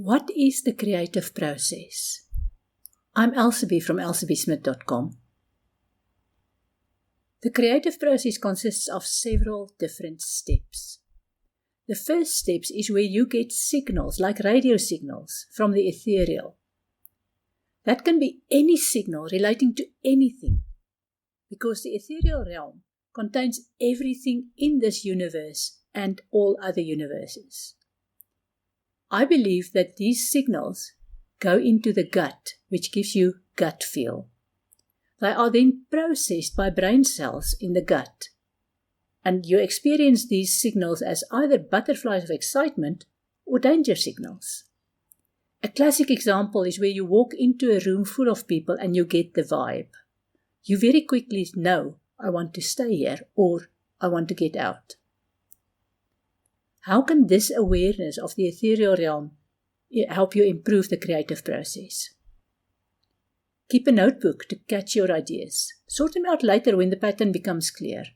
What is the creative process? I'm Elsabie from elsabiesmith.com. The creative process consists of several different steps. The first step is where you get signals, like radio signals, from the ethereal. That can be any signal relating to anything, because the ethereal realm contains everything in this universe and all other universes. I believe that these signals go into the gut, which gives you gut feel. They are then processed by brain cells in the gut, and you experience these signals as either butterflies of excitement or danger signals. A classic example is where you walk into a room full of people and you get the vibe. You very quickly know, I want to stay here, or I want to get out. How can this awareness of the ethereal realm help you improve the creative process? Keep a notebook to catch your ideas. Sort them out later when the pattern becomes clear.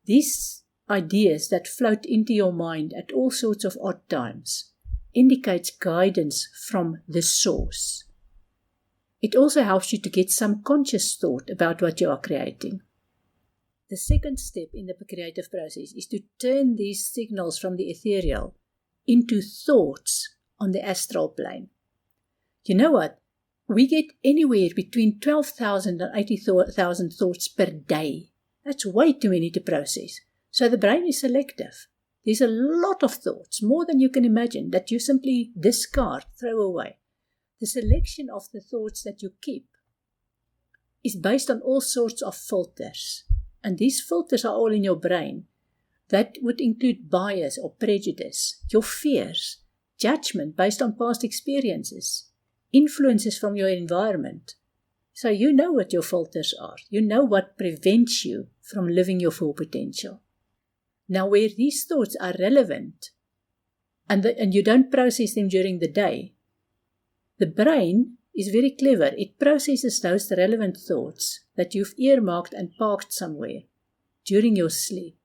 These ideas that float into your mind at all sorts of odd times indicates guidance from the source. It also helps you to get some conscious thought about what you are creating. The second step in the creative process is to turn these signals from the ethereal into thoughts on the astral plane. You know what? We get anywhere between 12,000 and 80,000 thoughts per day. That's way too many to process. So the brain is selective. There's a lot of thoughts, more than you can imagine, that you simply discard, throw away. The selection of the thoughts that you keep is based on all sorts of filters. And these filters are all in your brain. That would include bias or prejudice, your fears, judgment based on past experiences, influences from your environment. So you know what your filters are. You know what prevents you from living your full potential. Now, where these thoughts are relevant and you don't process them during the day, the brain is very clever. It processes those relevant thoughts that you've earmarked and parked somewhere during your sleep,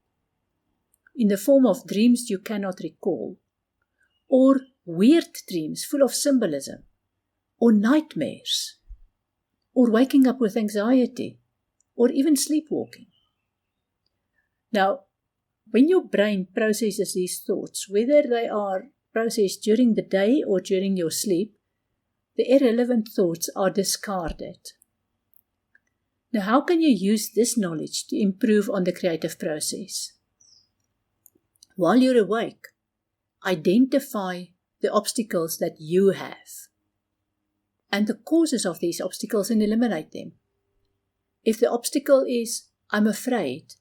in the form of dreams you cannot recall, or weird dreams full of symbolism, or nightmares, or waking up with anxiety, or even sleepwalking. Now, when your brain processes these thoughts, whether they are processed during the day or during your sleep, the irrelevant thoughts are discarded. Now, how can you use this knowledge to improve on the creative process? While you're awake, identify the obstacles that you have and the causes of these obstacles and eliminate them. If the obstacle is, I'm afraid,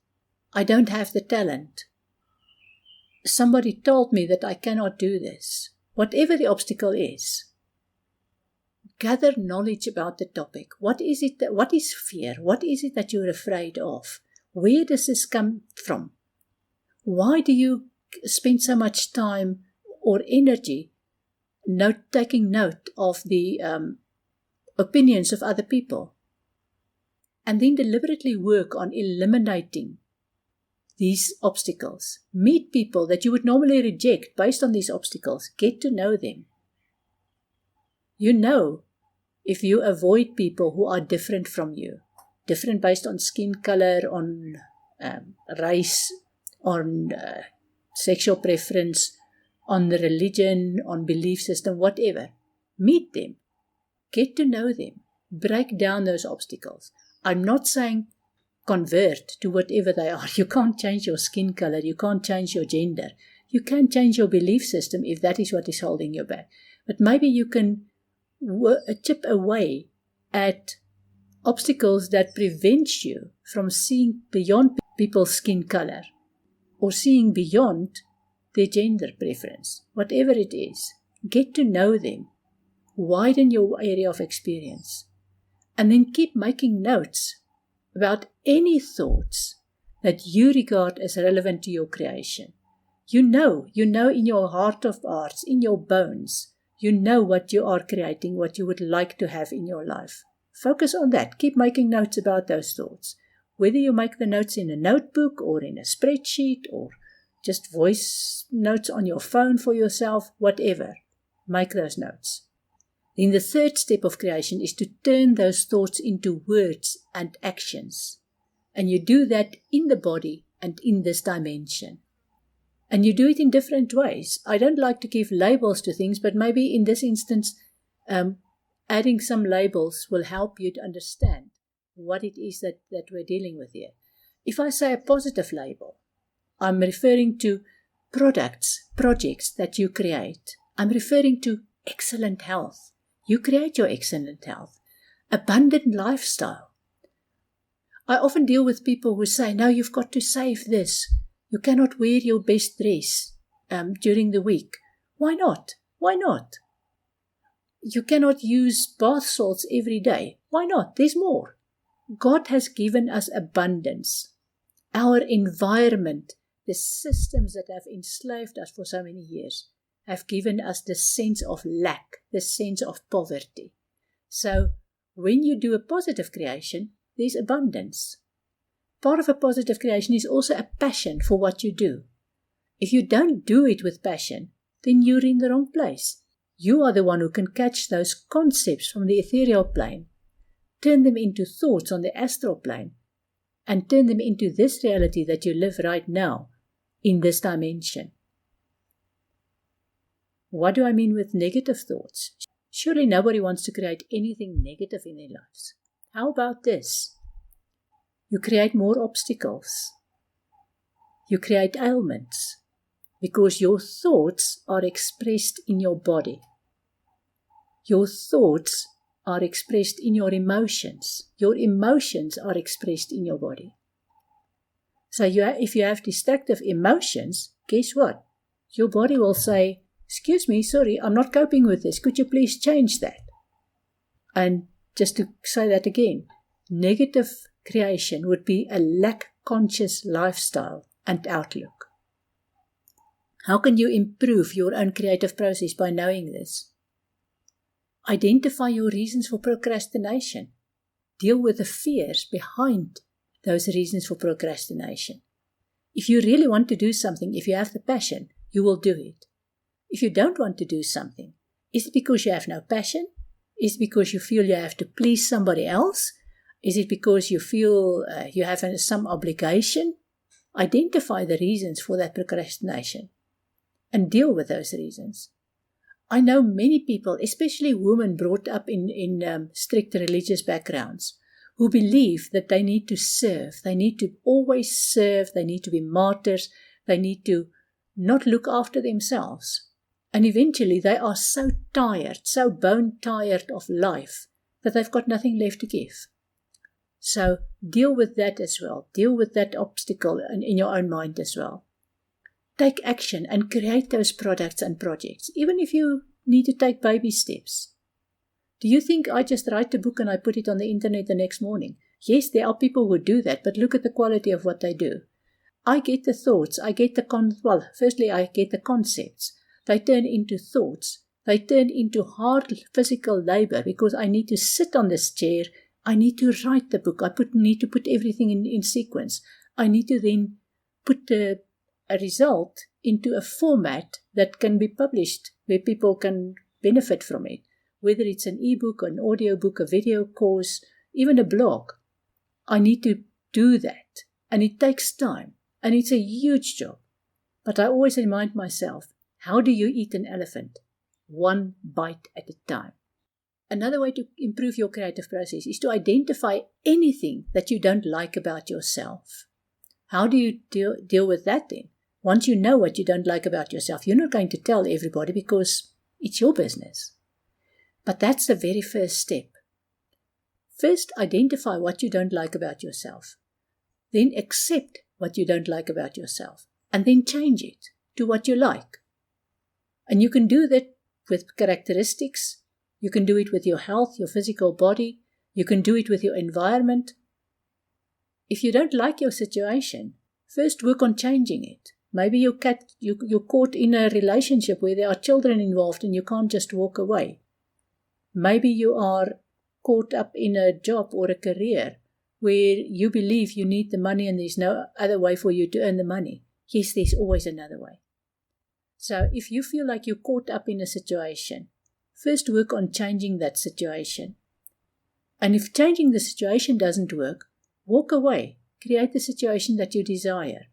I don't have the talent, somebody told me that I cannot do this, whatever the obstacle is, gather knowledge about the topic. What is fear? What is it that you're afraid of? Where does this come from? Why do you spend so much time or energy taking note of the opinions of other people? And then deliberately work on eliminating these obstacles. Meet people that you would normally reject based on these obstacles. Get to know them. You know if you avoid people who are different from you, different based on skin color, on race, on sexual preference, on religion, on belief system, whatever. Meet them. Get to know them. Break down those obstacles. I'm not saying convert to whatever they are. You can't change your skin color. You can't change your gender. You can change your belief system if that is what is holding you back. But maybe you can chip away at obstacles that prevent you from seeing beyond people's skin color or seeing beyond their gender preference, whatever it is. Get to know them. Widen your area of experience. And then keep making notes about any thoughts that you regard as relevant to your creation. You know in your heart of hearts, in your bones, you know what you are creating, what you would like to have in your life. Focus on that. Keep making notes about those thoughts. Whether you make the notes in a notebook or in a spreadsheet or just voice notes on your phone for yourself, whatever. Make those notes. Then the third step of creation is to turn those thoughts into words and actions. And you do that in the body and in this dimension. And you do it in different ways. I don't like to give labels to things, but maybe in this instance, adding some labels will help you to understand what it is that we're dealing with here. If I say a positive label, I'm referring to products, projects that you create. I'm referring to excellent health. You create your excellent health. Abundant lifestyle. I often deal with people who say, no, you've got to save this. You cannot wear your best dress during the week. Why not? Why not? You cannot use bath salts every day. Why not? There's more. God has given us abundance. Our environment, the systems that have enslaved us for so many years, have given us the sense of lack, the sense of poverty. So when you do a positive creation, there's abundance. Part of a positive creation is also a passion for what you do. If you don't do it with passion, then you're in the wrong place. You are the one who can catch those concepts from the ethereal plane, turn them into thoughts on the astral plane, and turn them into this reality that you live right now in this dimension. What do I mean with negative thoughts? Surely nobody wants to create anything negative in their lives. How about this? You create more obstacles. You create ailments because your thoughts are expressed in your body. Your thoughts are expressed in your emotions. Your emotions are expressed in your body. So if you have destructive emotions, guess what? Your body will say, excuse me, sorry, I'm not coping with this. Could you please change that? And just to say that again, negative creation would be a lack-conscious lifestyle and outlook. How can you improve your own creative process by knowing this? Identify your reasons for procrastination. Deal with the fears behind those reasons for procrastination. If you really want to do something, if you have the passion, you will do it. If you don't want to do something, is it because you have no passion? Is it because you feel you have to please somebody else? Is it because you feel you have some obligation? Identify the reasons for that procrastination and deal with those reasons. I know many people, especially women brought up in strict religious backgrounds, who believe that they need to serve. They need to always serve. They need to be martyrs. They need to not look after themselves. And eventually they are so tired, so bone tired of life, that they've got nothing left to give. So deal with that as well. Deal with that obstacle in your own mind as well. Take action and create those products and projects, even if you need to take baby steps. Do you think I just write a book and I put it on the internet the next morning? Yes, there are people who do that, but look at the quality of what they do. I get the thoughts, I get firstly I get the concepts. They turn into thoughts. They turn into hard physical labor because I need to sit on this chair. I need to write the book. I need to put everything in sequence. I need to then put a result into a format that can be published where people can benefit from it, whether it's an ebook, an audio book, a video course, even a blog. I need to do that, and it takes time, and it's a huge job. But I always remind myself, how do you eat an elephant? One bite at a time. Another way to improve your creative process is to identify anything that you don't like about yourself. How do you deal with that then? Once you know what you don't like about yourself, you're not going to tell everybody because it's your business. But that's the very first step. First, identify what you don't like about yourself. Then accept what you don't like about yourself. And then change it to what you like. And you can do that with characteristics. You can do it with your health, your physical body. You can do it with your environment. If you don't like your situation, first work on changing it. Maybe you're caught in a relationship where there are children involved and you can't just walk away. Maybe you are caught up in a job or a career where you believe you need the money and there's no other way for you to earn the money. Yes, there's always another way. So if you feel like you're caught up in a situation, first work on changing that situation. And if changing the situation doesn't work, walk away. Create the situation that you desire.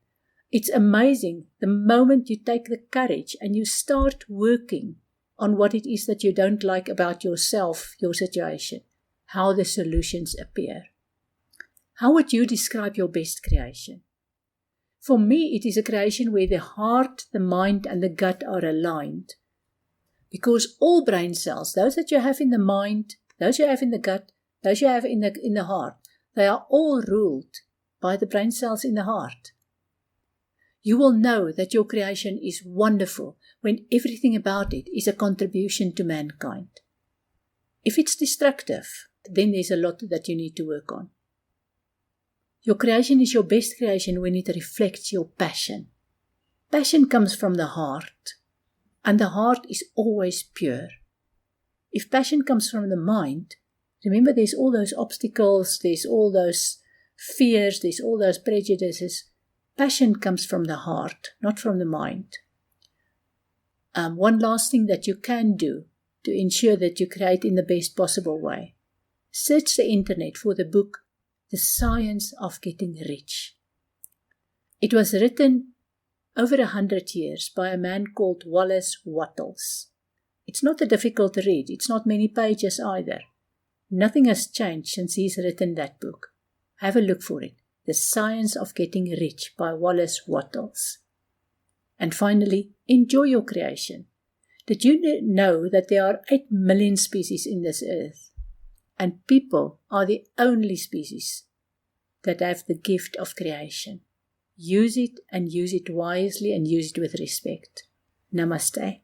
It's amazing the moment you take the courage and you start working on what it is that you don't like about yourself, your situation, how the solutions appear. How would you describe your best creation? For me, it is a creation where the heart, the mind, and the gut are aligned. Because all brain cells, those that you have in the mind, those you have in the gut, those you have in the heart, they are all ruled by the brain cells in the heart. You will know that your creation is wonderful when everything about it is a contribution to mankind. If it's destructive, then there's a lot that you need to work on. Your creation is your best creation when it reflects your passion. Passion comes from the heart, and the heart is always pure. If passion comes from the mind, remember there's all those obstacles, there's all those fears, there's all those prejudices. Passion comes from the heart, not from the mind. One last thing that you can do to ensure that you create in the best possible way. Search the internet for the book, The Science of Getting Rich. It was written over 100 years by a man called Wallace Wattles. It's not a difficult read. It's not many pages either. Nothing has changed since he's written that book. Have a look for it. The Science of Getting Rich by Wallace Wattles. And finally, enjoy your creation. Did you know that there are 8 million species in this earth? And people are the only species that have the gift of creation. Use it and use it wisely and use it with respect. Namaste.